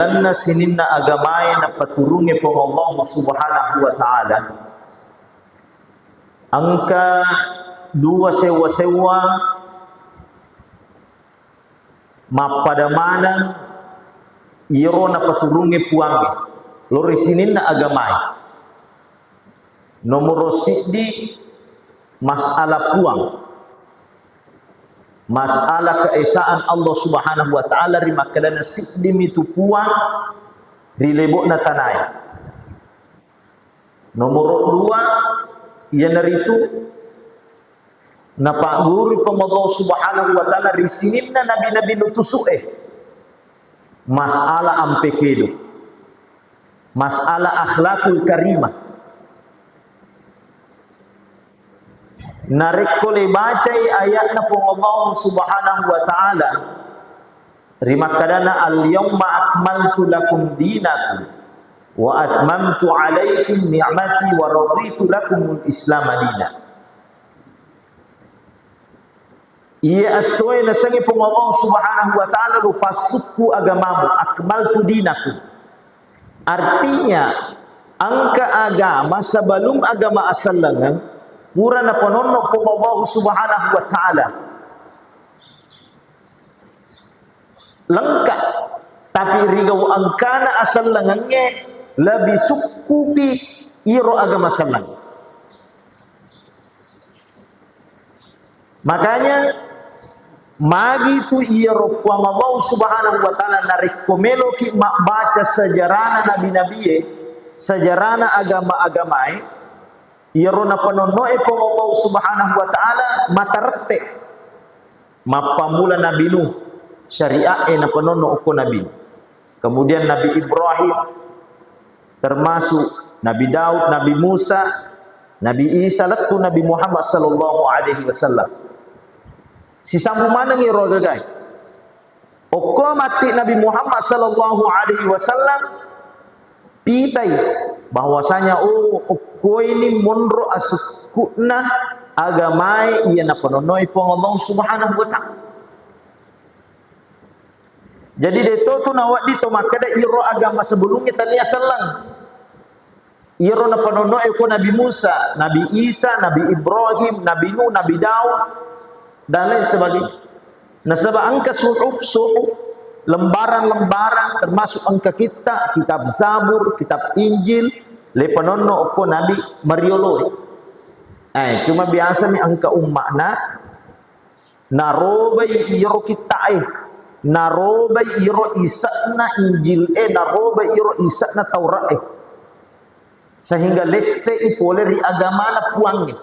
Karena sininna agamai na paturungi pong Allah subhanahu wa ta'ala. Angka dua sewa-sewa mapadamanan iro na paturungi puangi. Lori sininna agamai. Nomor siddi masalah puang. Masalah keesaan Allah subhanahu wa ta'ala rima kadana siddi mitu puang rilebok na tanay. Nomor dua yan naritu napaguri pa Allah subhanahu wa ta'ala risinin na nabi-nabi nutusu masalah ampekedo, masalah akhlakul karimah. Narekole bacai ayat na pong Allah subhanahu wa ta'ala rima kadana al-yawma akmaltu lakum dinakum wa atmamtu alaikum ni'mati wa raditu lakumul islam adina. Ia asway na sangi pong Allah subhanahu wa ta'ala lupasukku agamamu akmaltu dinakum. Artinya angka agama sebelum agama asalangan pura na panono po Allah subhanahu wa ta'ala lengkap, tapi rigaw angkana asal langannya lebih sukupi iro agama salang. Makanya magi tu iro puang Allah subhanahu wa ta'ala narekomelo ki baca sejarah nabi-nabi sejarah agama-agamai iro na panonoe po Allah subhanahu wa ta'ala matarete mapamula Nabi Nuh syariah na panono ko Nabi. Kemudian Nabi Ibrahim termasuk Nabi Daud, Nabi Musa, Nabi Isa latu Nabi Muhammad sallallahu alaihi wasallam. Sisambu mana ngiro gagay oko mati Nabi Muhammad sallallahu alaihi wasallam pitai bahwasanya ko ini monro asukuna agamai ia na panonoi pong Allah subhanahu wa ta'ala. Jadi deto tu nawat dito makada iro agama sebelumnya tania salang. Iro na panonoi ko Nabi Musa, Nabi Isa, Nabi Ibrahim, Nabi Nuh, Nabi Daud dan lain sebagainya. Nasaba angka suhuf lembaran-lembaran termasuk angka kita, kitab Zabur, kitab Injil, le panono ko Nabi Marioloi. Cuma biasa ni angka ummakna narobai iro kita narobai iro isakna Injil narobai iro isakna Taurat sehingga lesse ipole ri agama na puangnya.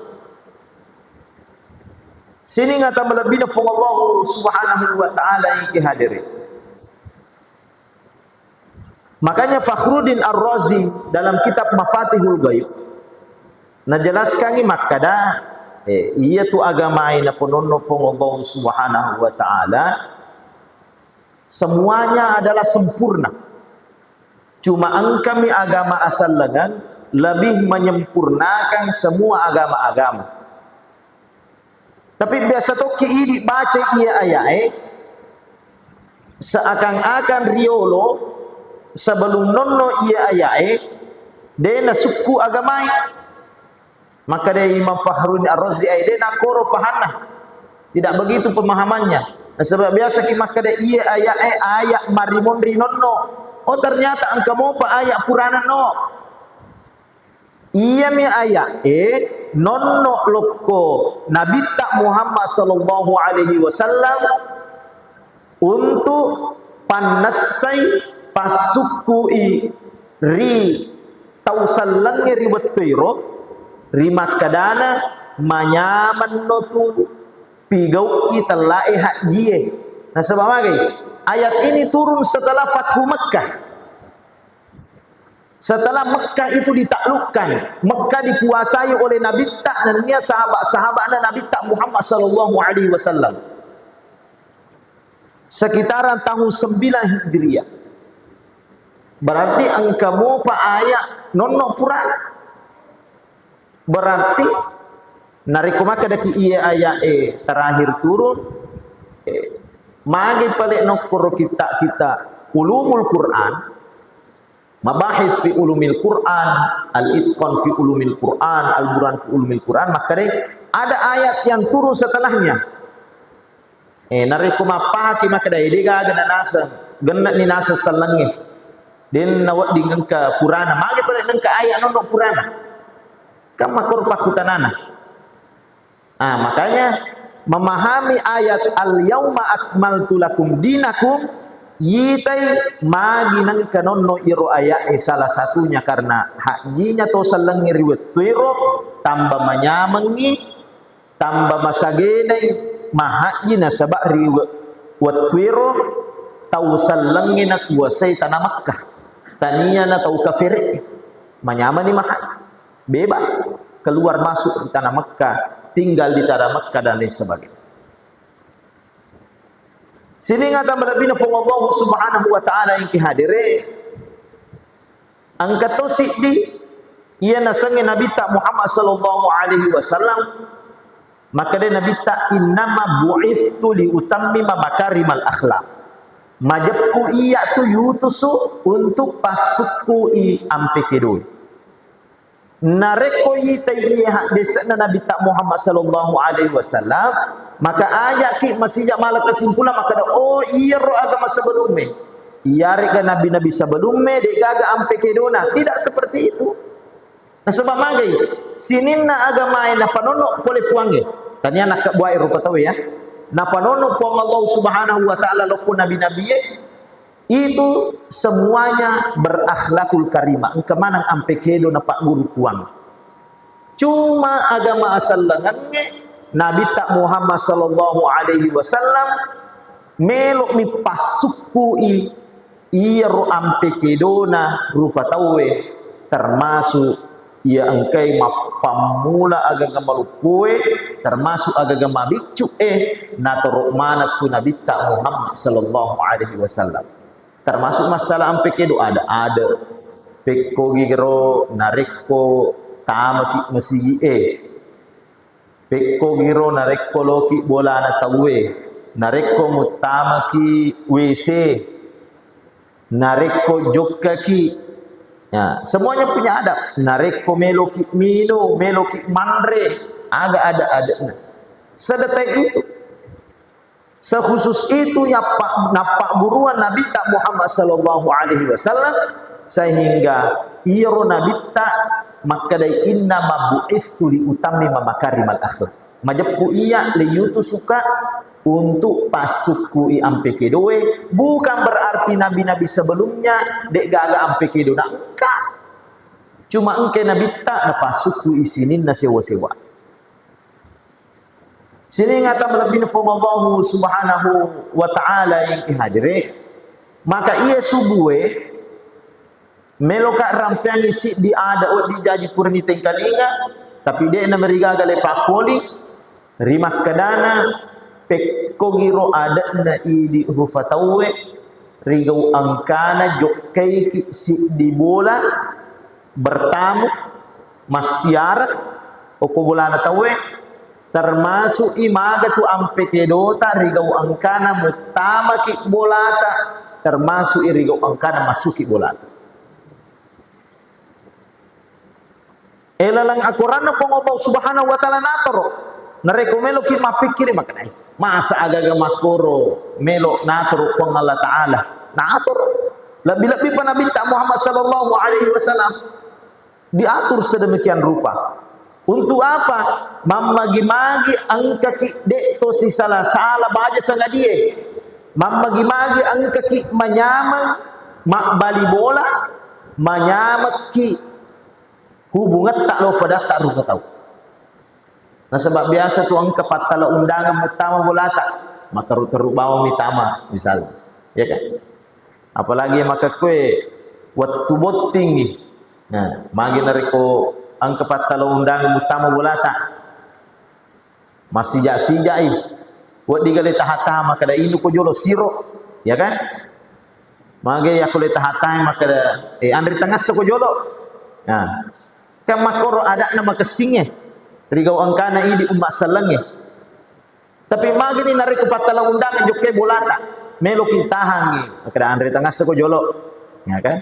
Sini ngata melebih na Allah subhanahu wa ta'ala yang kehadirin. Makanya Fakhruddin Ar-Razi dalam kitab Mafatihul Ghaib najelaskan ini makada iya tu agama ina ponono pong Allah subhanahu wa ta'ala semuanya adalah sempurna. Cuma angkami agama asal lengan lebih menyempurnakan semua agama-agama. Tapi biasa toki ini baca iya ayat seakan-akan riolo sebelum nonno iya ayat dena suku agamai. Maka dia Imam Fakhruddin Ar-Razi dia nak koro pahanah. Tidak begitu pemahamannya. Nah, sebab biasa ki maka dia iya ayat marimon rinonno. Oh ternyata angka mau pa ayat purana no. Iya mi ayat nonno loko Nabi tak Muhammad sallallahu alaihi wasallam untuk panasai pasukui ri tausallangi riwetiro rimat kadana manyaman notu pigau italai hajie. Nah sebab apa? Ayat ini turun setelah Fathu Makkah. Setelah Mekah itu ditaklukkan, Mekah dikuasai oleh Nabi tak dan dia sahabat-sahabatnya Nabi tak Muhammad sallallahu alaihi wasallam. Sekitaran tahun 9 Hijriah. Berarti angka mo pa ayat nonno purana. Berarti narikumaka daki iya ayat terakhir turun magi palik nokoro kita ulumul Quran, mabahith fi ulumil Quran, al-itqan fi ulumil Quran, al-buran fi ulumil Quran, maka ada ayat yang turun setelahnya. Nariku mapaki maka dia gaga na nasa, ganna ni nasa salangi. Den nawat dengan ke Purana, magi pada dengan ke ayat nono Purana. Kam makor pakutanana. Makanya memahami ayat al-yauma akmaltu lakum dinakum yitai magi nang kanono iro ayat salah satunya karena hajinya to salangi riwet tuiro tambah manyamangi tambah masagenai mahaji na sabak riwet watwiro tau salangi na kuasai tanah Makkah tania na tau kafir manyamani mahaji bebas keluar masuk di tanah Makkah, tinggal di tanah Makkah dan lain sebagainya. Sini ngata malabina Allah subhanahu wa ta'ala yang kihadire angkat tosik di ia nasangi Nabi tak Muhammad sallallahu alaihi wasallam maka dia Nabi tak innama bu'ithtu li utammima makarimal akhlaq majabku iya tu yutusu untuk pasukku i ampe kedoi nareko yita iya desana Nabi tak Muhammad sallallahu alaihi wasallam maka ayat ki masih malah kesimpulan maka oh iya ro agama sebelumnya iya rega nabi-nabi sebelumnya dek gaga ampe kedona tidak seperti itu nah sebab magai sininna agama na panono boleh puange tanya nak buai rupa tahu ya na panono puang Allah subhanahu wa ta'ala loko nabi-nabi itu semuanya berakhlakul karimah engke manang ampe kedo na pak guru puang cuma agama asal lengange Nabi tak Muhammad sallallahu alaihi wasallam melok mi pasukku iya ro ampe kedona rupa tawe termasuk ia engkai mapamula agama lupue termasuk agama bicu natoro mana tu Nabi tak Muhammad sallallahu alaihi wasallam termasuk masalah ampe kedo ada pekko giro nareko tamaki mesigi pekko giro narekko loki bola na tawe narekko mutama ki WC narekko jokka ki ya semuanya punya adab narekko meloki mino meloki mandre agak ada adabnya sedetail itu sekhusus itu ya pak napak buruan Nabi tak Muhammad sallallahu alaihi wasallam sehingga iro Nabi tak maka dari inna mabu'ithtu li utammima makarimal akhlak majapku iya liyutu suka untuk pasukku i ampe kedoe bukan berarti nabi-nabi sebelumnya dek gaga ampe kedo na engkak cuma engke Nabi tak na pasukku i sinin na sewa-sewa sini ngata melebih Allah subhanahu wa ta'ala yang ihadire maka ia subuhe meloka rampian isi di ada di jaji purni tengkalinga tapi dia na merigaga le pakoli rimak kedana pekko giro ada na idi rufatawe rigau angkana jokai ki si di bola bertamu masyarat oko bola na tawe termasuk imaga tu ampe kedota rigau angkana mutama ki bolata termasuk irigau angkana masuki bolata elalang akurana pong Allah subhanahu wa ta'ala natoro nareko melo ki mapikiri makanai masa agaga makoro melo natoro pong Allah ta'ala natoro lebih-lebih pa Nabi tak Muhammad sallallahu alaihi wasallam diatur sedemikian rupa untuk apa mamagi-magi angka ki dek to si salah-salah baja sanga dia mamagi-magi angka ki manyamang mak bali bola manyamak ki hubungan tak lo pada tak rupa tahu. Nah sebab biasa tu angka patala undangan mutama bola tak maka teruk bawa mitama misalnya, ya kan? Apalagi maka kue waktu bot tinggi, nah magi nariko angka patala undangan mutama bola tak masih sijai, buat digale tahata maka dah ini ko jolo siro, ya kan? Magi aku le tahata maka andri tengah seko jolo, nah. Kan makoro ada nama kesingnya rigau angkana ini umat salangnya tapi magi ni narik patala undangan jokai bolata melo kita hangi kada andre tengah seko jolo ya kan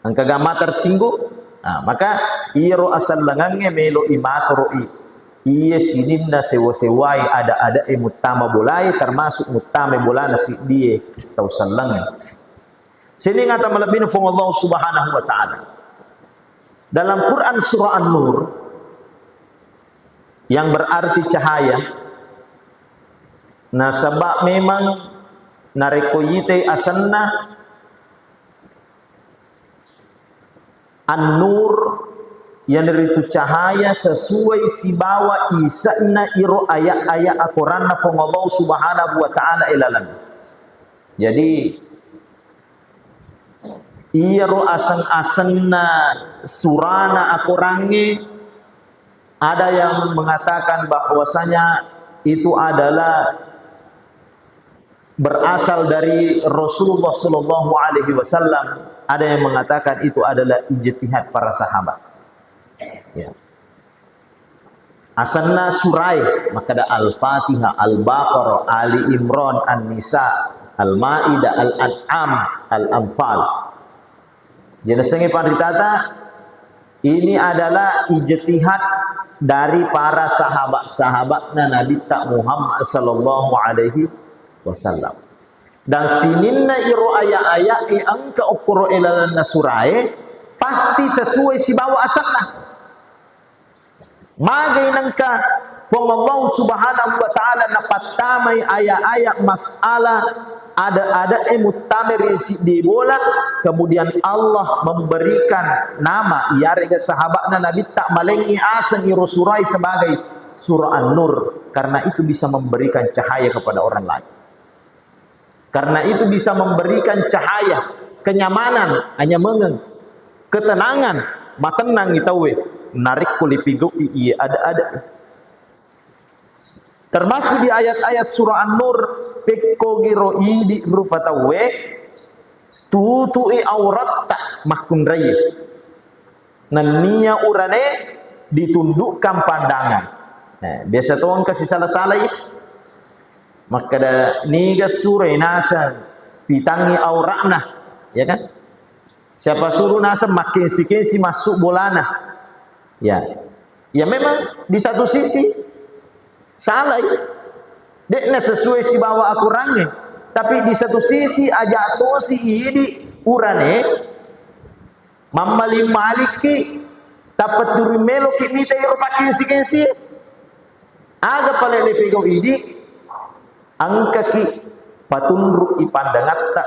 angka gama tersinggung maka iro asal lengannya melo imatoro iya sininna sewa-sewai ada mutama bolai termasuk mutama bolana si dia tau sallang sini ngata malabin fung Allah subhanahu wa ta'ala dalam Quran surah An-Nur yang berarti cahaya. Nah sebab memang narekoyite asanna An-Nur yang itu cahaya sesuai si bawa isana iro ayat-ayat Al-Quran na Allah subhanahu wa ta'ala ilalan. Jadi iro asan-asanna surana Al-Qurannya ada yang mengatakan bahwasanya itu adalah berasal dari Rasulullah Sallallahu Alaihi Wasallam. Ada yang mengatakan itu adalah ijtihad para sahabat. Ya. Asanna surai maka ada Al-Fatihah, Al-Baqarah, Ali Imran, An-Nisa, Al-Maidah, Al-An'am, Al-Anfal. Jelasnya paritata ini adalah ijtihad dari para sahabat-sahabatnya Nabi tak Muhammad sallallahu alaihi wasallam. Dan sininna iro ayat-ayat angka ukuro ilal nasurai pasti sesuai si bawa asakna. Magai nangka Allah subhanahu wa ta'ala napatamay ayat-ayat masalah ada mutamir di bola, kemudian Allah memberikan nama iarega sahabatna Nabi tak malengi asan iro surai sebagai surah An-Nur, karena itu bisa memberikan cahaya kepada orang lain, karena itu bisa memberikan cahaya kenyamanan hanya mengeng ketenangan matenang itawe narik kulipigo iya ada termasuk di ayat-ayat surah An-Nur pekko giro idi rufatawe tutui aurat tak makun raya nania urane ditundukkan pandangan. Nah, biasa tuang kasih salah-salah ya maka da niga surah nasa pitangi auratna ya kan siapa suruh nasa makin si masuk bolana ya memang di satu sisi salah ya. Dekna sesuai si bawa Al-Qurannya. Tapi di satu sisi aja to si idi urane mamali maliki tapat duri melo ki mita iro pakin si kensi. Aga pala lefigo idi angka ki patunru ipandangatta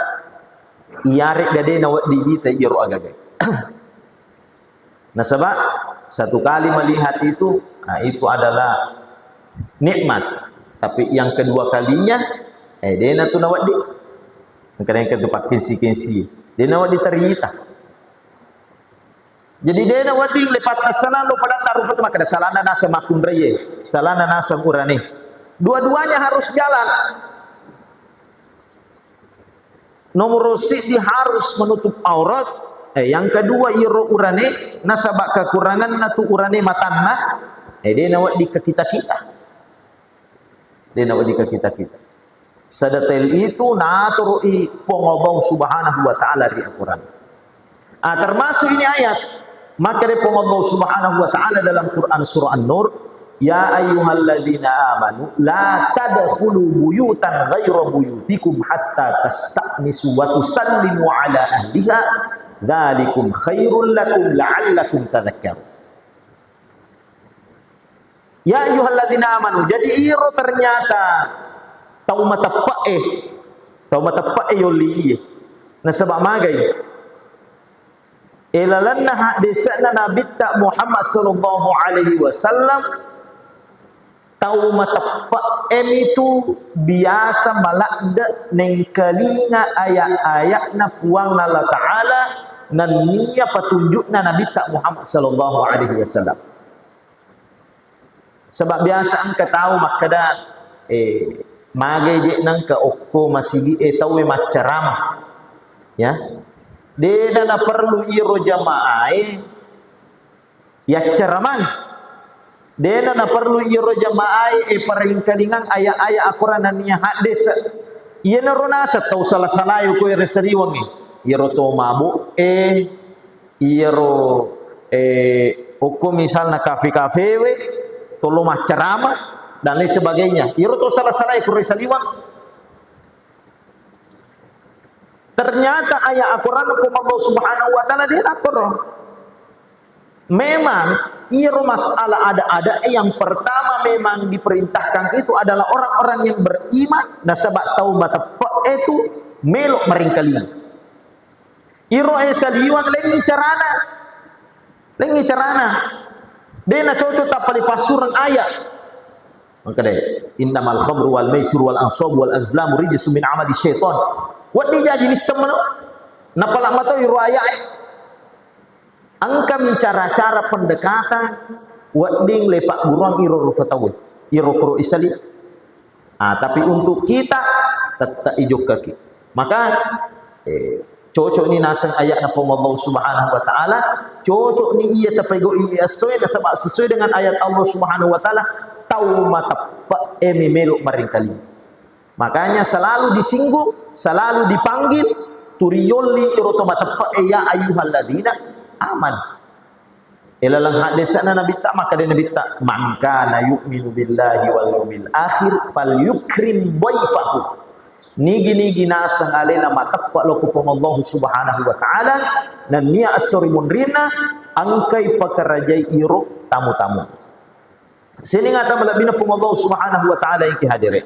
iarek gade na wad di ta iro agagay. Nah sebab satu kali melihat itu, nah itu adalah nikmat. Tapi yang kedua kalinya dia na tu nawat di yang kedua pakai kensi dia nawat di terita. Jadi dia nawat di lepat asana lo pada taruh pada maka salana nasa makun reye salana nasa urane dua-duanya harus jalan. Nomor di harus menutup aurat. Yang kedua iro urane nasabak kekurangan natu urane matanna dia nawat di ke kita. Dia nak berikan kita. Sedetail itu naturui pengobong subhanahu wa ta'ala di Al-Quran. Termasuk ini ayat. Maka dari pengobong subhanahu wa ta'ala dalam Quran surah An-Nur. Ya ayyuhalladzina amanu. La tadkhulu buyutan ghaira buyutikum hatta tasta'nisu wa tusallimu ala ahliha. Dzalikum khairul lakum la'allakum tadhakkarun. Ya ayyuhalladzina amanu. Jadi iro ternyata tau matapae yoli. Nah sebab magai ilalanna hadisana Nabi ta Muhammad sallallahu alaihi wasallam tau matapae itu biasa malakda neng kalinga ayat-ayat na puang Allah taala nan niya patunjukna Nabi ta Muhammad sallallahu alaihi wasallam. Sebab biasa angka tahu makada magai je nang ka okko masigi tahu macarama ya de na perlu iro jamaah ya ceraman Dena na perlu iro jamaah paringkalingan ayat-ayat Al-Quran dan niya hadis. Iya na ronasa tau salah-salayo ko iresariwang iro to mabu iro uko misal na kafe-kafe tolo macarama dan lain sebagainya. Iro to salah-salayo ko iresariwang. Ternyata ayat Al-Quran ko Allah Subhanahu wa taala dia Al-Quran. Memang iro masalah ada yang pertama memang diperintahkan itu adalah orang-orang yang beriman dan sebab tahu mata itu melok meringkalian. Iro saliwang lengi carana. Dena cocok tak pali pasuran ayat. Maka deh, innamal khamru wal maisir wal ansab wal azlam rijsun min amali syaitan. Wadi jadi ni semua. Napala mata iro ayat. Angka cara pendekatan wading lepak burung iro rufatawul iro kuro isali. Tapi untuk kita tetap ijuk kaki. Maka cocok ni nasang ayat na Allah Subhanahu wa taala, cocok ni ia tapego ia sesuai dengan ayat Allah Subhanahu wa taala, tahu mata meluk maringkali. Makanya selalu disinggung, selalu dipanggil turiyoli iro to mata ya ayyuhalladzina aman. Ilalang hadisana Nabi tak maka dia Nabi tak man kana yu'minu billahi wal yawmil akhir falyukrim dhaifahu. Nigi nasang alena matappa lo kupong Allah Subhanahu wa taala dan nia asori munrina angkai pakarajai iro tamu-tamu. Sini ngata malabina fung Allah Subhanahu wa taala iki hadire.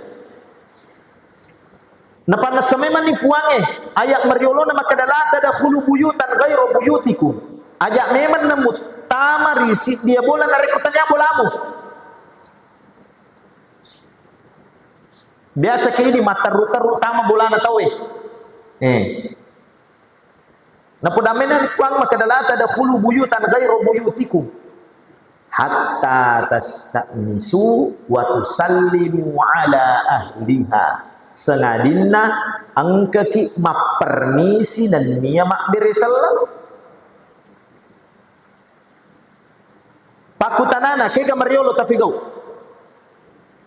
Napana sememan ni puange ayat mariolo na makadalata dakhulu buyutan ghairu buyutikum. Ajak memang nemu tama risit dia bola narik kotanya bolamu. Biasa kayak ini mata ruta tama bola na tahu na pudamena kuang makadalata dakhulu buyutan ghairu buyutikum hatta tastanisu wa tusallimu ala ahliha. Sengadinna angkaki mapermisi dan niya makbiri salam. Pakutanana kega mariolo tafigau.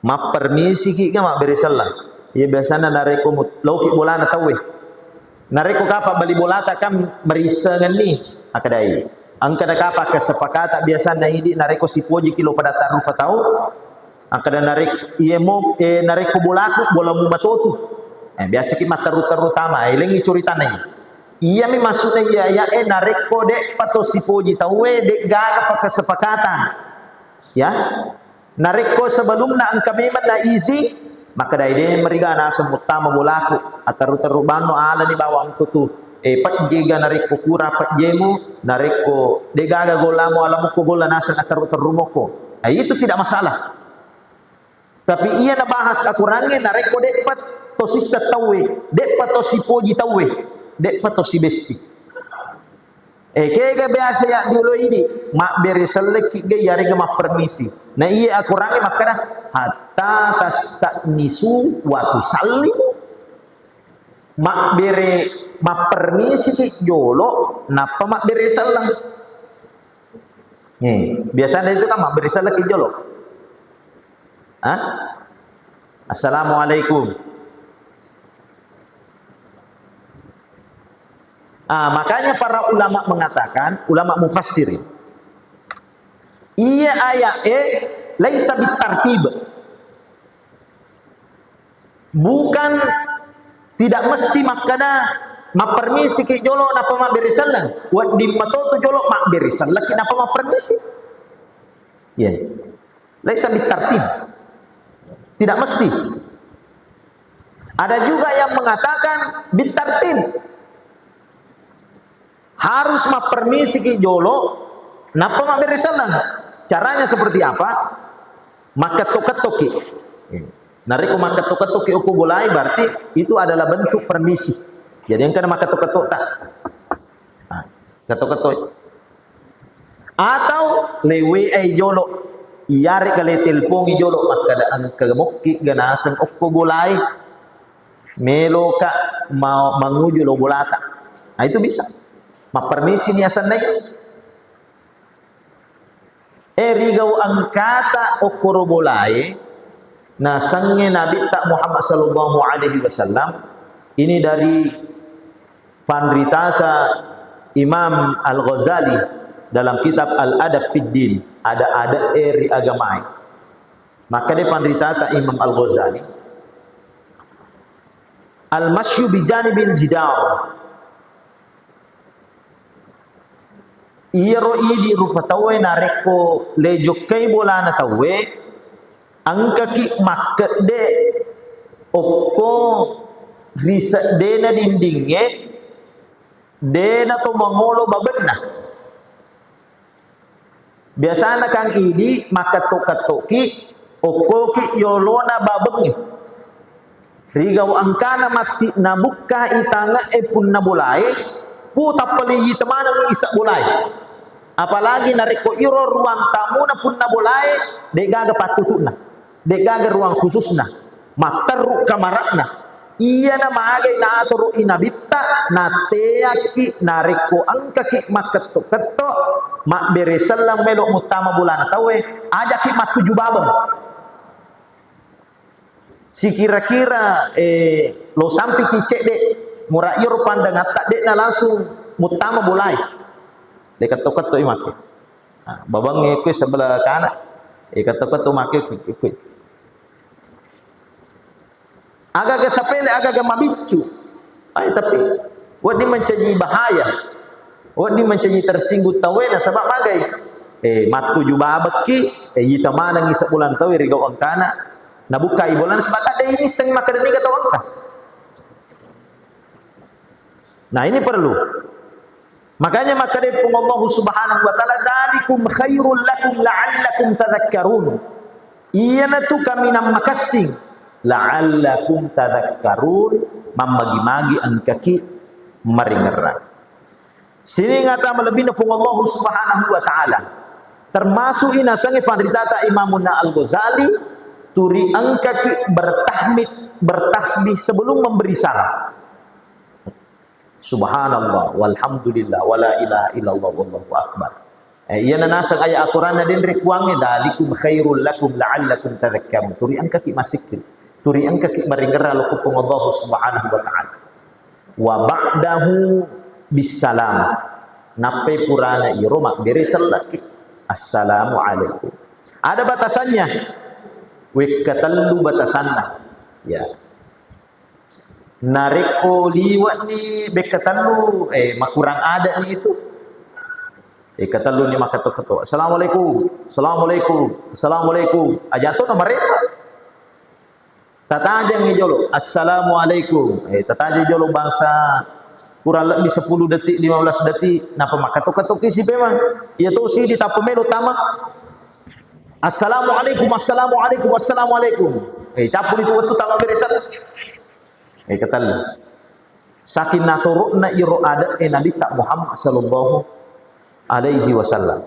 Ma permisi ki ga ma beresallah. Iya biasana nareko lauki bolana tawe. Nareko kapa bali bolata kam merisa ngani akadai. Angkada kapa kesepakatan biasana idi nareko sipoji kilo pada tarufa tau. Angkada narek iemo nareko bolaku bolamu matotu. Biasa ki mataru-taru tama elengi curitana. Iya mi maksudnya ya nareko dek pato sipoji tawe dek gaga pakai kesepakatan ya nareko sebelum na angka memang na easy maka dai de meriga na semutama bolaku ataru bano ala ni bawang kutu pat jega nareko kura pat jemu nareko de gaga golamo alamu ko gola nasan ataru rumoko itu tidak masalah tapi iya na bahas akurange nareko dek pat to sisa tawe dek pato sipoji tawe dek pato si besti. Kega biasa ya dulu ini mak beri selek ge yari ge mak permisi. Nah iya aku rangi makana hatta tastanisu wa tusallimu. Mak beri mak permisi ki jolo napa mak beri salam. Biasanya itu kan mak beri selek ki jolo. Assalamualaikum. Makanya para ulama mengatakan, ulama mufassirin, iya ayat laisa bitartib. Bukan tidak mesti makana ma permisi ki jolo napa ma berisalan. Wa di matoto jolo ma berisalan laki napa ma permisi. Ya. Laisa bitartib. Tidak mesti. Ada juga yang mengatakan bitartib. Harus ma permisi ki jolo napa ma berisalan. Caranya seperti apa? Maka toki. Nariko maka toki uku bolai berarti itu adalah bentuk permisi. Jadi yang kena maka toki tak. Ketok. Atau lewe jolo. Iyari kali telepon jolo maka daan kegemokki ganasan uku bolai. Melo ka mau menguju lo bolata. Nah itu bisa. Ma permisi ni asan naik. rigau angkata okoro bolai na sange Nabi tak Muhammad sallallahu alaihi wasallam. Ini dari pandritata Imam Al-Ghazali dalam kitab Al-Adab Fid Din, ada eri agamai. Maka dia pandritata Imam Al-Ghazali, al-masyu bi janibil jidar, iro idi rupatawe nareko lejokai bolana tawe angkaki maket de okko riset dena dindingnya dena to mangolo babenna. Biasana kang ini maka toki okko ki yolona babengi rigau angkana mati nabuka itanga pun nabulai pu tapali temana isa bulai. Apalagi nareko iro ruang tamu na pun nabulai de gaga patutuna, de gaga ruang khususna mataru kamarakna. Iya na maagay na aturo inabitta na teyaki nareko angkaki maketo mak beresal lang melo mutama bulana tawe aja ki mat 7 babang. Si kira-kira lo sampai kicek dek murair pandang atak dek na langsung mutama bulai de keto imak. Nah, babang ngekwe sebelah kanan keto make kwe agak sepele agak mabicu. Tapi wadi mencaji bahaya, wadi mencaji tersinggung tawena sebab magai matu juba beki yita mana ngisa bulan tawe rigau angkana nabuka ibulan sebab ada ini seng maka deni kata angka. Nah ini perlu, makanya maka dari Allah Subhanahu wa taala dalikum khairul lakum la'allakum tadhakkarun. Iyana tu kami nam makasing la'allakum tadhakkarun, mamagi-magi ang kaki maringeran. Sini ngata melebih nafung Allah Subhanahu wa taala. Termasuk ina sange fandritata Imamuna Al-Ghazali turi ang kaki bertahmid bertasbih sebelum memberi salam. Subhanallah walhamdulillah wala ilaha illallah wallahu akbar. Iya nanasang ayat Al-Quran na din rikuangnya dalikum khairul lakum la'allakum tadhakkarun. Turi ang kaki masikil, turi ang kaki maringera lokupong Allah Subhanahu wa ta'ala. Wa ba'dahu bisalam, nape purana iroma beri salaki assalamu alaikum. Ada batasannya, wikatallu batasanna ya. Nareko liwat ni bekatallu makurang ada ni itu. Katalu ni makato-kato. Assalamualaikum. Assalamualaikum. Assalamualaikum. Ajato na mereka. Tatajang ni jolo. Assalamualaikum. Tatajang jolo bangsa kurang lebih 10 detik, 15 detik. Napa makato-kato kisi memang. Ia tu si di tapomelo tamak. Assalamualaikum. Assalamualaikum. Assalamualaikum. Capun itu waktu tamak beresan. Katalu. Sakin naturukna iro ada Nabi tak Muhammad sallallahu alaihi wasallam.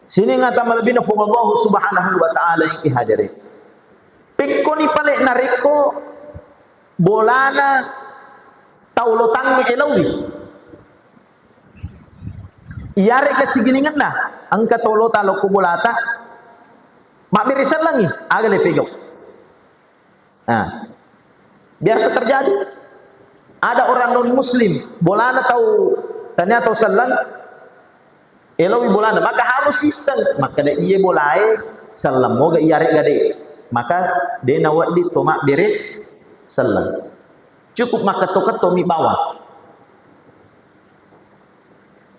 Sini ngata malebih nafung Allah Subhanahu wa ta'ala yang ihadiri. Pikko ni palik nariko bolana taulotang ni elawi. Iyari kasiginingan na ang katulota loko bolata mabirisan langi aga lefigaw. Nah, biasa terjadi. Ada orang non muslim bolana tahu tanya tahu salang elawi bolana maka harus iseng maka da iye bolai salam moga iyare gade maka de nawat di tomak bere salam cukup maka tokat tomi bawah.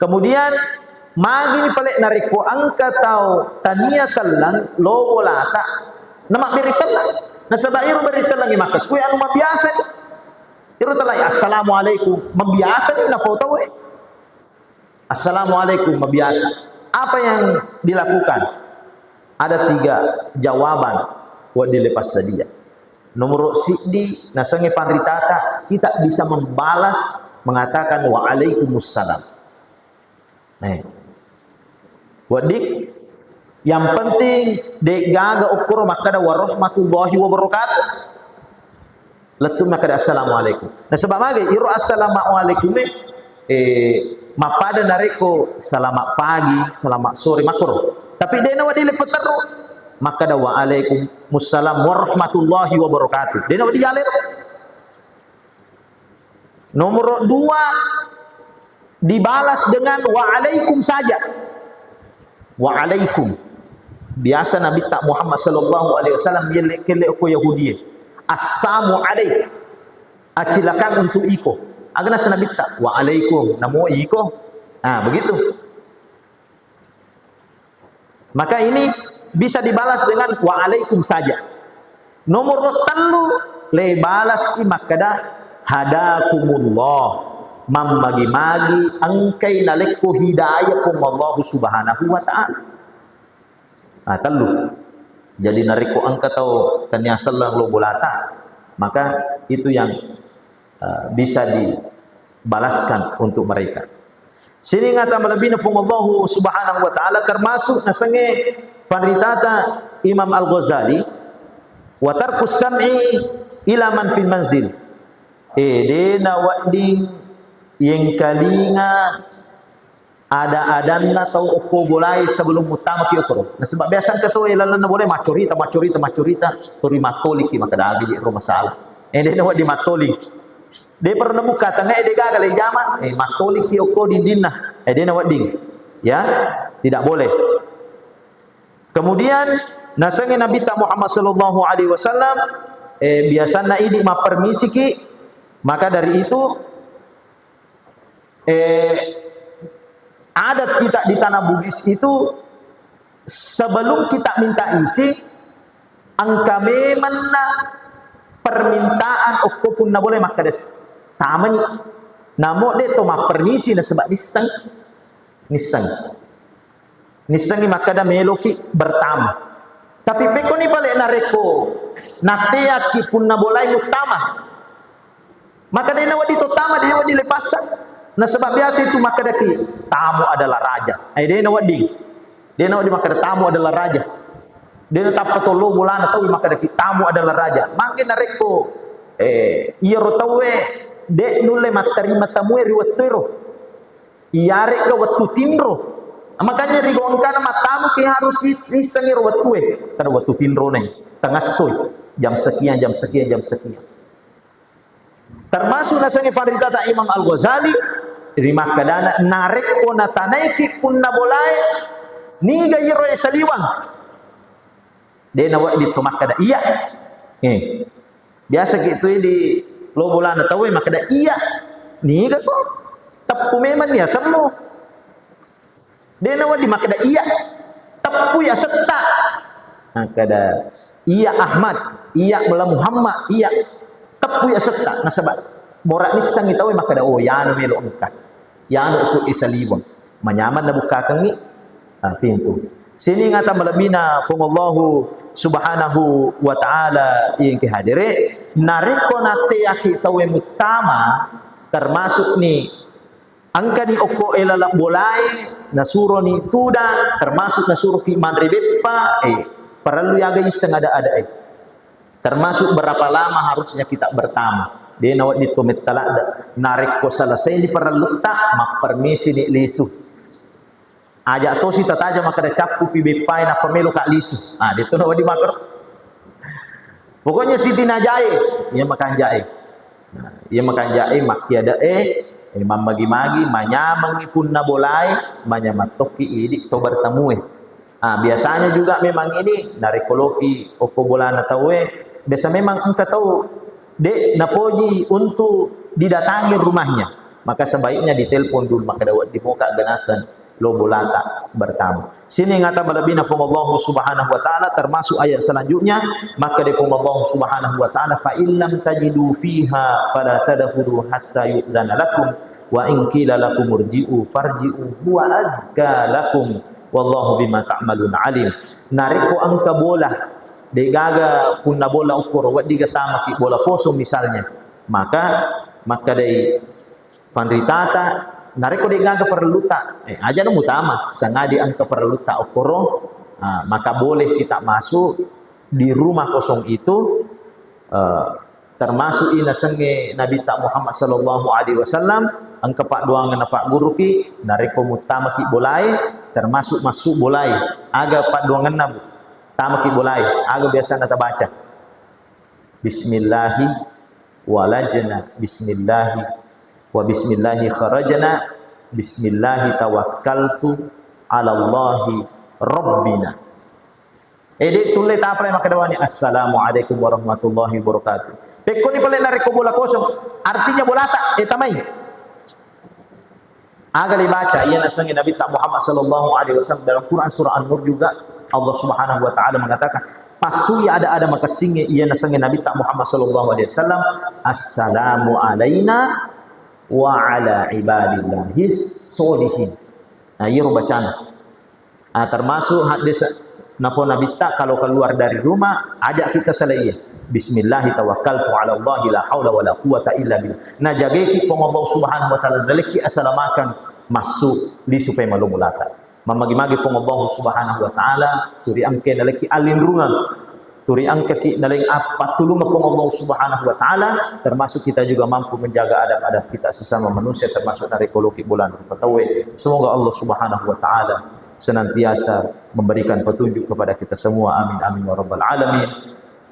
Kemudian magi ni palek nariko angka tau tania salang lo bolata namak bere salam nasabairu bere salang maka kue anu mabiasa iru talai assalamualaikum mabiasa ni na foto assalamualaikum mabiasa. Apa yang dilakukan? Ada 3 jawaban buat dilepas sadia. Nomor sidi nasange fandritata kita bisa membalas mengatakan waalaikumsalam. Buat dik yang penting dek gaga ukur makada warahmatullahi wabarakatuh. Letum makada assalamualaikum. Nah sebab mage iru assalamualaikum mapada nareko selamat pagi, selamat sore makro. Tapi dia nawa dile peteru, maka da wa alaikumussalam warahmatullahi wabarakatuh. Dia nawa dialir. Nomor 2 dibalas dengan waalaikum saja. Waalaikum. Biasa Nabi tak Muhammad sallallahu alaihi wasallam kele ko Yahudi. Assalamu alaik. Acilakan untuk iko. Agana Nabi tak waalaikum namo iko. Begitu. Maka ini bisa dibalas dengan waalaikum saja. Nomor 3 le balas makada hadakumullah, mamagi-magi angkai nalekko hidayah kum Allah subhanahu wa ta'ala. Telu. Jadi nariko angka tau kanya sallang lo bolata, maka itu yang bisa dibalaskan untuk mereka. Sini ngata malabina fung Allah subhanahu wa ta'ala, termasuk nasange panritata Imam Al-Ghazali wa tarkus sam'i ila man fil manzil. De nawading yang kalinga ada adanna tau opo bolai sebelum utama ki okoro. Nah sebab biasa ketua ilalan na boleh macorita tori matolik ki maka dagi di rumah salah. De nawad di matolik. De pernah buka tengah de gagal jama matolik ki okko dindinna. De nawad ding. Ya, tidak boleh. Kemudian nasange Nabi ta Muhammad sallallahu alaihi wasallam biasana idi ma permisi ki. Maka dari itu adat kita di tanah Bugis itu sebelum kita minta isi angka memang permintaan okko pun na boleh maka des tamani namo de to ma permisi na sebab nisang ni maka da meloki bertamu. Tapi peko ni balik nareko natea ki pun na boleh utama. Maka dia nawad itu tama dia nawad dilepasan. Nah sebab biasa itu maka daki tamu adalah raja. Dia nawad ding. Dia nawad maka tamu adalah raja. Dia natap patolo bulan atau maka daki tamu adalah raja. Makin nareko iya rotawe de nulle matarima tamu riwatero. Iyare ka watu tinro. Makanya rigongkana matamu ki harus isangir watue. Kada watu tinro nai. Tengah soy jam sekian. Termasuk nasange faridata Imam Al-Ghazali terima kadana narek ko natanaiki kunna bolai niga yero saliwang de nawat di tomakada iya biasa gitu di lo bulan tahu makada iya niga ko tapu memang ya semua de nawat di makada iya tapu ya setta makada iya Ahmad iya mula Muhammad iya tapu ya setta nasabak borak ni sangi tahu maka da ya anu melo angkat ya anu ku isalibon manyaman na buka kangi pintu sini ngata malabina fungallahu subhanahu wa ta'ala yang kehadire nareko nate aki tahu mutama termasuk ni angka ni oko elala bolai nasuro ni tuda termasuk nasuro ki manrebepa perlu yaga iseng ada termasuk berapa lama harusnya kita bertamu. Dia nawat di tumit talak narik ko selesai di perlu tak mak permisi di lisu. Aja to si tataja maka da capu pi bepai na pemelo kak lisu. Dia tu nawat di makar. Pokoknya Siti Najae, ia makan jae. Ia makan jae mak tiada imam magi-magi manyamang ipun na bolai manyamatoki idi to bertemu. Biasanya juga memang ini narik koloki oko bola na tawe. Biasa memang engkau tahu dek napoji untuk didatangi rumahnya, maka sebaiknya ditelepon dulu maka dawat di muka genasan lo bolata bertamu. Sini ngata malabina Allah subhanahu wa ta'ala termasuk ayat selanjutnya maka depon Allah subhanahu wa ta'ala fa illam tajidu fiha fala tadkhulu hatta yu'dana lakum wa in qila lakum urji'u farji'u huwa azka lakum wallahu bima ta'malun alim. Nariko angka bola de gaga punna bola ukur wadi gatama ki bola kosong misalnya maka dai pandritata nareko de gaga perluta aja no utama sangadi angka perluta ukuro maka boleh kita masuk di rumah kosong itu termasuk ina senge Nabi tak Muhammad sallallahu alaihi wasallam ang kapak duangan pak guru ki nareko mutama ki bolai termasuk masuk bolai aga pak duangan nabu tama ki bolai aga biasa nata baca bismillahi walajna bismillahi wa bismillahi kharajna bismillahi tawakkaltu ala Allahi rabbina. Ede tulle ta apa maka dawani assalamualaikum warahmatullahi wabarakatuh. Pekko ni pala nareko bola kosong artinya bola tak etamai. Aga dibaca ia nasangi Nabi tak Muhammad sallallahu alaihi wasallam dalam Quran surah An-Nur juga Allah Subhanahu wa taala mengatakan pasuya ada maka singe ia nasangi Nabi tak Muhammad sallallahu alaihi wasallam assalamu alaina wa ala ibadillahis solihin. Nah, ia bacaan. Termasuk hadis napa Nabi tak kalau keluar dari rumah ajak kita salaiya. Bismillah tawakkaltu ala Allah la haula wala quwata illa billah. Nah jageki pong Allah Subhanahu wa taala daleki asalamakan masuk di supaya malumulata. Mamagi-magi pong Allah Subhanahu wa taala turi angke daleki alinrungan. Turi angke ki daling apa tulung pong Allah Subhanahu wa taala termasuk kita juga mampu menjaga adab-adab kita sesama manusia termasuk dari koloki bulan Fatawi. Semoga Allah Subhanahu wa taala senantiasa memberikan petunjuk kepada kita semua. Amin amin ya rabbal alamin.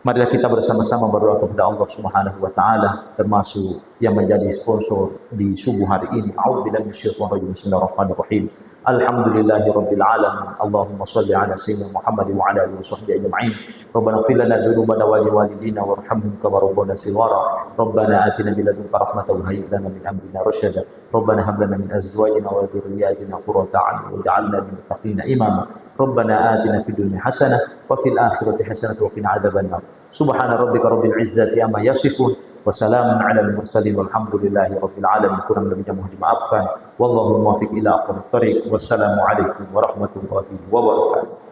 Marilah kita bersama-sama berdoa kepada Allah Subhanahu wa taala termasuk yang menjadi sponsor di subuh hari ini. A'udzubillahi minasyaitonir rajim. Bismillahirrahmanirrahim. Alhamdulillahirabbil alamin. Allahumma shalli ala sayyidina Muhammad wa ala alihi washabbihi ajma'in. Rabbana ighfir lana dzunubana wa liwalidina warhamhum kama rabbayana shighara. Rabbana atina min ladunka rahmatan wa hayyi lana min amrina rashada. Rabbana hab lana min azwajina wa dhurriyyatina qurrata a'yun waj'alna lil muttaqina imama. ربنا آتنا في الدنيا حسنة وفي الآخرة حسنة وقنا عذاب النار سبحان ربك رب العزة عما يصفون وسلام على المرسلين والحمد لله رب العالمين. kurang lebihnya mohon dimaafkan wallahu muwaffiq ila aqwamit thoriq. Wassalamu alaikum warahmatullahi wabarakatuh.